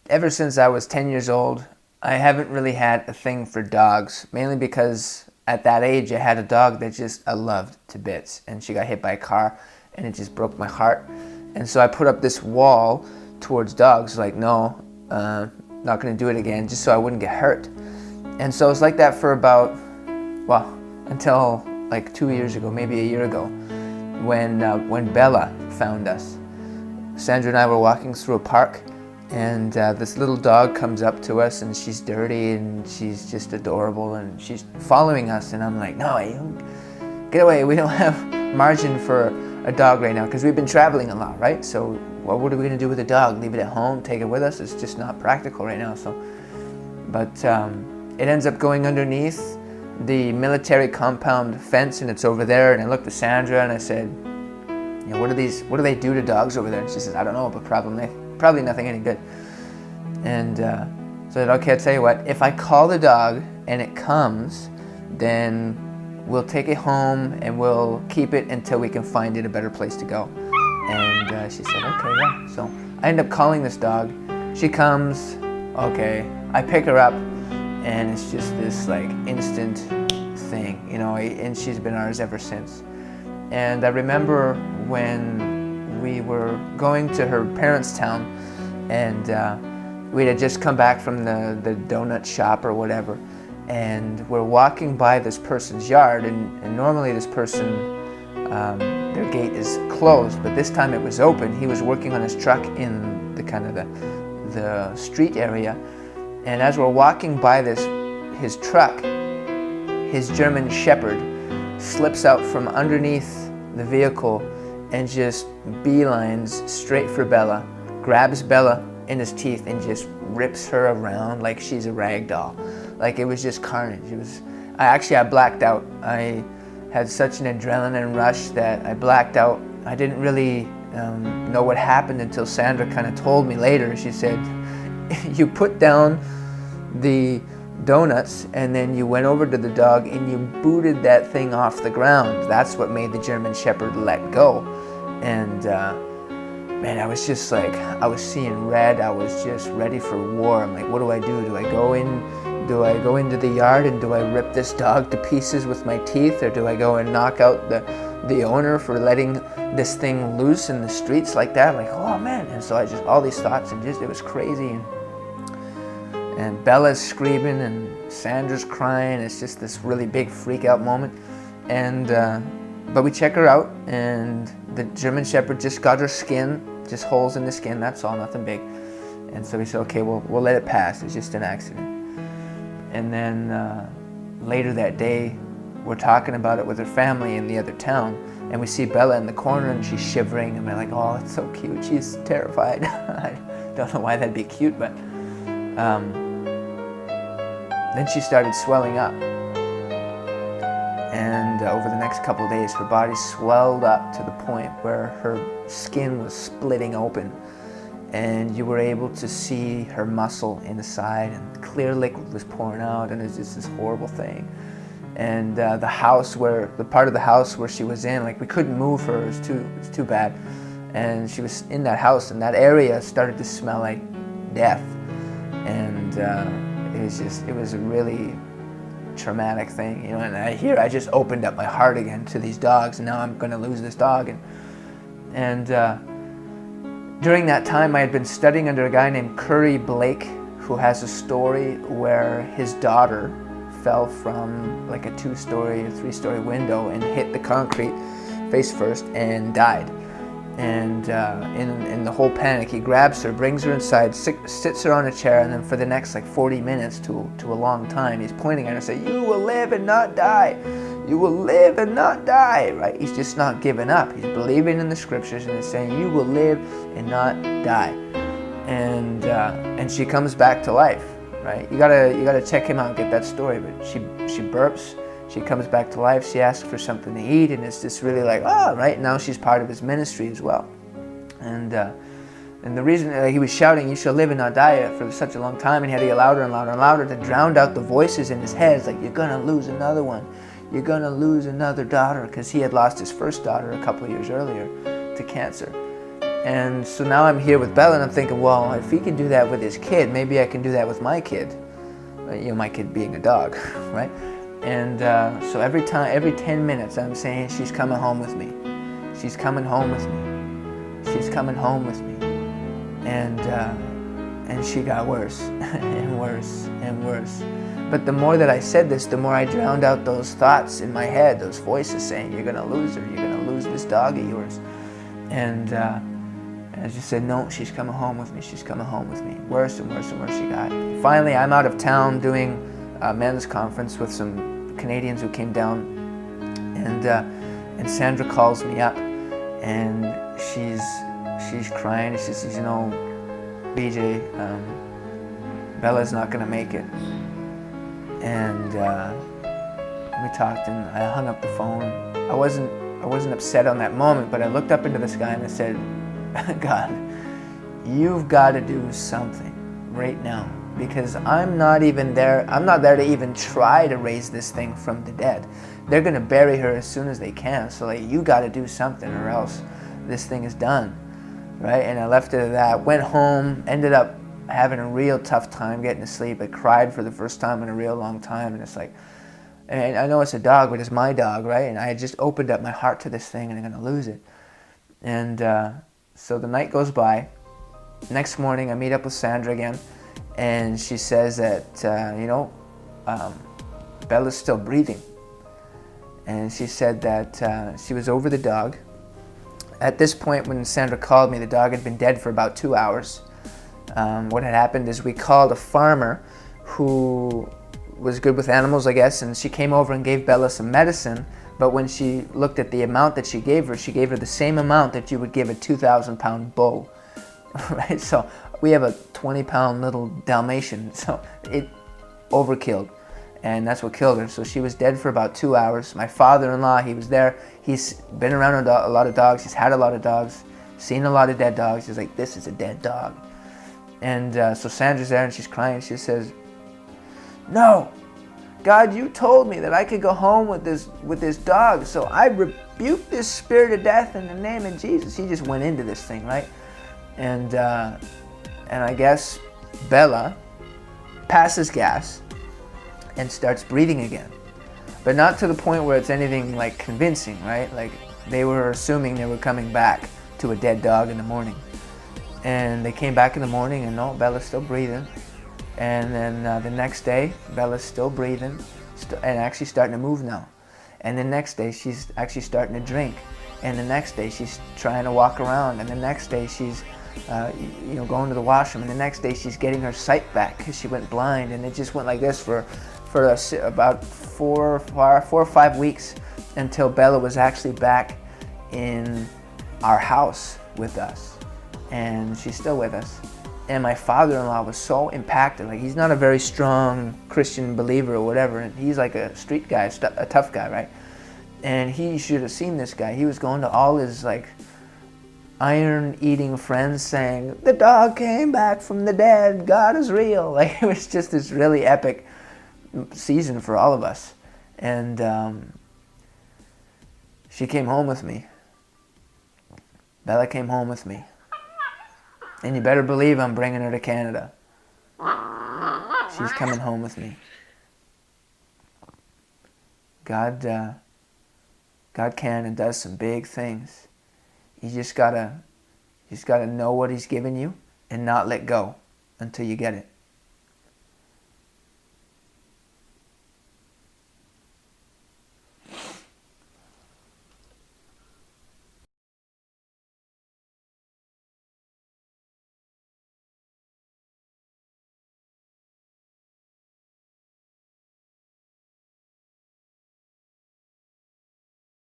ever since I was 10 years old, I haven't really had a thing for dogs, mainly because at that age I had a dog that just I loved to bits, and she got hit by a car and it just broke my heart. And so I put up this wall towards dogs, like, no, not going to do it again, just so I wouldn't get hurt. And so it was like that for about, well, until like 2 years ago, maybe a year ago, when Bella found us. Sandra and I were walking through a park, and this little dog comes up to us, and she's dirty and she's just adorable, and she's following us, and I'm like, no, get away, we don't have margin for a dog right now, because we've been traveling a lot, right? So what are we going to do with a dog? Leave it at home, take it with us? It's just not practical right now. So, but it ends up going underneath the military compound fence, and it's over there. And I looked at Sandra and I said, you know, what do they do to dogs over there? And she says, I don't know, but probably nothing any good. And so I said, okay, I'll tell you what, if I call the dog and it comes, then we'll take it home and we'll keep it until we can find it a better place to go. And she said, okay, yeah. So I end up calling this dog. She comes, okay. I pick her up, and it's just this like instant thing, you know, and she's been ours ever since. And I remember when we were going to her parents' town, and we had just come back from the donut shop or whatever, and we're walking by this person's yard, and normally this person, their gate is closed, but this time it was open. He was working on his truck in the kind of the street area, and as we're walking by his truck, his German Shepherd slips out from underneath the vehicle and just beelines straight for Bella, grabs Bella in his teeth and just rips her around like she's a rag doll. Like, it was just carnage. I blacked out. I had such an adrenaline rush that I blacked out. I didn't really know what happened until Sandra kind of told me later. She said, you put down the donuts and then you went over to the dog and you booted that thing off the ground. That's what made the German Shepherd let go. And man, I was just like, I was seeing red. I was just ready for war. I'm like, what do I do? Do I go into the yard and do I rip this dog to pieces with my teeth, or do I go and knock out the owner for letting this thing loose in the streets like that? Like, oh man. And so I just, all these thoughts, and just, it was crazy. And Bella's screaming and Sandra's crying. It's just this really big freak out moment. And but we check her out, and the German Shepherd just got her skin, just holes in the skin, that's all, nothing big. And so we said, okay, we'll let it pass. It's just an accident. And then later that day, we're talking about it with her family in the other town, and we see Bella in the corner, and she's shivering, and we're like, oh, it's so cute. She's terrified. I don't know why that'd be cute, but then she started swelling up. And over the next couple of days, her body swelled up to the point where her skin was splitting open, and you were able to see her muscle inside, and clear liquid was pouring out, and it was just this horrible thing. And the part of the house where she was in, like, we couldn't move her. It was too bad. And she was in that house, and that area started to smell like death. And it was a really traumatic thing, you know. And I just opened up my heart again to these dogs, and now I'm going to lose this dog. And during that time, I had been studying under a guy named Curry Blake, who has a story where his daughter fell from like a 2-story or 3-story window and hit the concrete face first and died. And in the whole panic, he grabs her, brings her inside, sits her on a chair, and then for the next like 40 minutes to a long time, he's pointing at her and saying, you will live and not die. You will live and not die, right? He's just not giving up. He's believing in the scriptures, and he's saying, you will live and not die. And she comes back to life, right? You gotta check him out and get that story. But she burps. She comes back to life. She asks for something to eat, and it's just really like, oh, right now she's part of his ministry as well. And the reason he was shouting, "You shall live and not die," for such a long time, and he had to get louder and louder and louder to drown out the voices in his head. It's like, you're gonna lose another one. You're gonna lose another daughter, because he had lost his first daughter a couple of years earlier to cancer. And so now I'm here with Bella, and I'm thinking, well, if he can do that with his kid, maybe I can do that with my kid. My kid being a dog, right? And so every 10 minutes, I'm saying, she's coming home with me. She's coming home with me. She's coming home with me. And she got worse and worse and worse. But the more that I said this, the more I drowned out those thoughts in my head, those voices saying, you're going to lose her. You're going to lose this dog of yours. And I just said, no, she's coming home with me. She's coming home with me. Worse and worse and worse she got. Finally, I'm out of town doing a men's conference with some Canadians who came down. And Sandra calls me up. And she's crying. She says, BJ, Bella's not going to make it. And we talked, and I hung up the phone. I wasn't upset on that moment, but I looked up into the sky and I said, God, you've got to do something right now, because I'm not there to even try to raise this thing from the dead. They're going to bury her as soon as they can. So you got to do something, or else this thing is done, right? And I left it at that. Went home, ended up having a real tough time getting to sleep. I cried for the first time in a real long time, and it's like, and I know it's a dog, but it's my dog, right? And I had just opened up my heart to this thing, and I'm going to lose it. And so the night goes by. Next morning, I meet up with Sandra again, and she says that, Bella's still breathing. And she said that she was over the dog. At this point, when Sandra called me, the dog had been dead for about 2 hours. What had happened is we called a farmer who was good with animals, I guess, and she came over and gave Bella some medicine. But when she looked at the amount that she gave her the same amount that you would give a 2,000-pound bull, right? So we have a 20-pound little Dalmatian, so it overkilled, and that's what killed her. So she was dead for about 2 hours. My father-in-law, he was there. He's been around a lot of dogs. He's had a lot of dogs, seen a lot of dead dogs. He's like, this is a dead dog. And so Sandra's there, and she's crying. She says, no, God, you told me that I could go home with this dog, so I rebuke this spirit of death in the name of Jesus. He just went into this thing, right? And I guess Bella passes gas and starts breathing again, but not to the point where it's anything like convincing, right? Like they were assuming they were coming back to a dead dog in the morning, and they came back in the morning, and no, Bella's still breathing. And then the next day, Bella's still breathing and actually starting to move now. And the next day, she's actually starting to drink. And the next day, she's trying to walk around. And the next day, she's going to the washroom. And the next day, she's getting her sight back because she went blind. And it just went like this for about 4 or 5 weeks until Bella was actually back in our house with us. And she's still with us. And my father-in-law was so impacted. Like, he's not a very strong Christian believer or whatever. And he's like a street guy, a tough guy, right? And he should have seen this guy. He was going to all his like iron-eating friends saying, the dog came back from the dead. God is real. Like, it was just this really epic season for all of us. And she came home with me. Bella came home with me. And you better believe I'm bringing her to Canada. She's coming home with me. God can and does some big things. You just gotta know what He's given you and not let go until you get it.